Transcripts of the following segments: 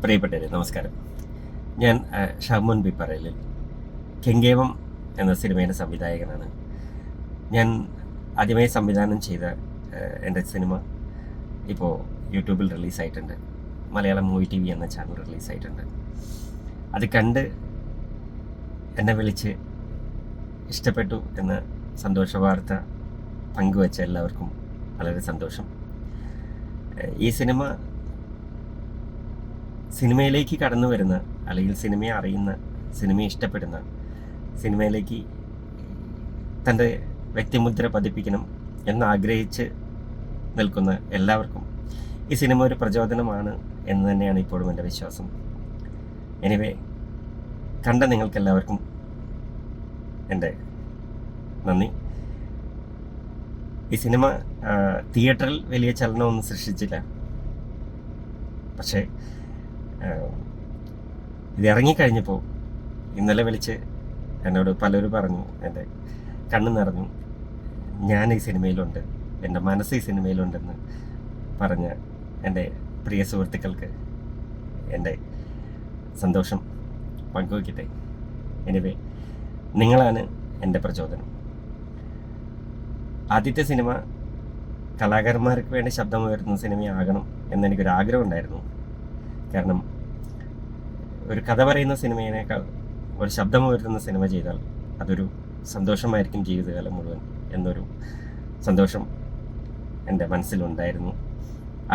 പ്രിയപ്പെട്ടവരെ നമസ്കാരം. ഞാൻ ഷാമുൻ ബി പറയലിൽ കെങ്കേമം എന്ന സിനിമയുടെ സംവിധായകനാണ്. ഞാൻ ആദ്യമായി സംവിധാനം ചെയ്ത എൻ്റെ സിനിമ ഇപ്പോൾ യൂട്യൂബിൽ റിലീസായിട്ടുണ്ട്. മലയാളം മൂവി TV എന്ന ചാനൽ റിലീസായിട്ടുണ്ട്. അത് കണ്ട് എന്നെ വിളിച്ച് ഇഷ്ടപ്പെട്ടു എന്ന സന്തോഷ വാർത്ത പങ്കുവച്ച എല്ലാവർക്കും വളരെ സന്തോഷം. ഈ സിനിമയിലേക്ക് കടന്നു വരുന്ന, അല്ലെങ്കിൽ സിനിമയെ അറിയുന്ന, സിനിമയെ ഇഷ്ടപ്പെടുന്ന, സിനിമയിലേക്ക് തൻ്റെ വ്യക്തിമുദ്ര പതിപ്പിക്കണം എന്നാഗ്രഹിച്ച് നിൽക്കുന്ന എല്ലാവർക്കും ഈ സിനിമ ഒരു പ്രചോദനമാണ് എന്ന് തന്നെയാണ് ഇപ്പോഴും എൻ്റെ വിശ്വാസം. എനിവേ, കണ്ട നിങ്ങൾക്കെല്ലാവർക്കും എൻ്റെ നന്ദി. ഈ സിനിമ തിയേറ്ററിൽ വലിയ ചലനമൊന്നും സൃഷ്ടിച്ചില്ല. പക്ഷേ ഇത് ഇറങ്ങിക്കഴിഞ്ഞപ്പോൾ ഇന്നലെ വിളിച്ച് എന്നോട് പലരും പറഞ്ഞു, എൻ്റെ കണ്ണ് നിറഞ്ഞു, ഞാൻ ഈ സിനിമയിലുണ്ട്, എൻ്റെ മനസ്സ് ഈ സിനിമയിലുണ്ടെന്ന് പറഞ്ഞ എൻ്റെ പ്രിയ സുഹൃത്തുക്കൾക്ക് എൻ്റെ സന്തോഷം പങ്കുവയ്ക്കട്ടെ. എനിവേ, നിങ്ങളാണ് എൻ്റെ പ്രചോദനം. ആദ്യത്തെ സിനിമ കലാകാരന്മാർക്ക് വേണ്ടി ശബ്ദമുയർത്തുന്ന സിനിമയാകണം എന്നെനിക്കൊരാഗ്രഹം ഉണ്ടായിരുന്നു. കാരണം ഒരു കഥ പറയുന്ന സിനിമയേക്കാൾ ഒരു ശബ്ദമുയർത്തുന്ന സിനിമ ചെയ്താൽ അതൊരു സന്തോഷമായിരിക്കും ജീവിതകാലം മുഴുവൻ എന്നൊരു സന്തോഷം എൻ്റെ മനസ്സിലുണ്ടായിരുന്നു.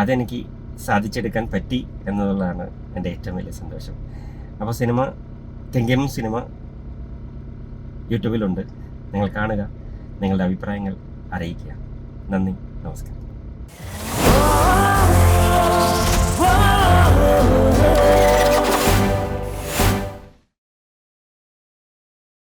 അതെനിക്ക് സാധിച്ചെടുക്കാൻ പറ്റി എന്നുള്ളതാണ് എൻ്റെ ഏറ്റവും വലിയ സന്തോഷം. അപ്പോൾ കെങ്കേമം സിനിമ യൂട്യൂബിലുണ്ട്. നിങ്ങൾ കാണുക, നിങ്ങളുടെ അഭിപ്രായങ്ങൾ അറിയിക്കുക. നന്ദി, നമസ്കാരം.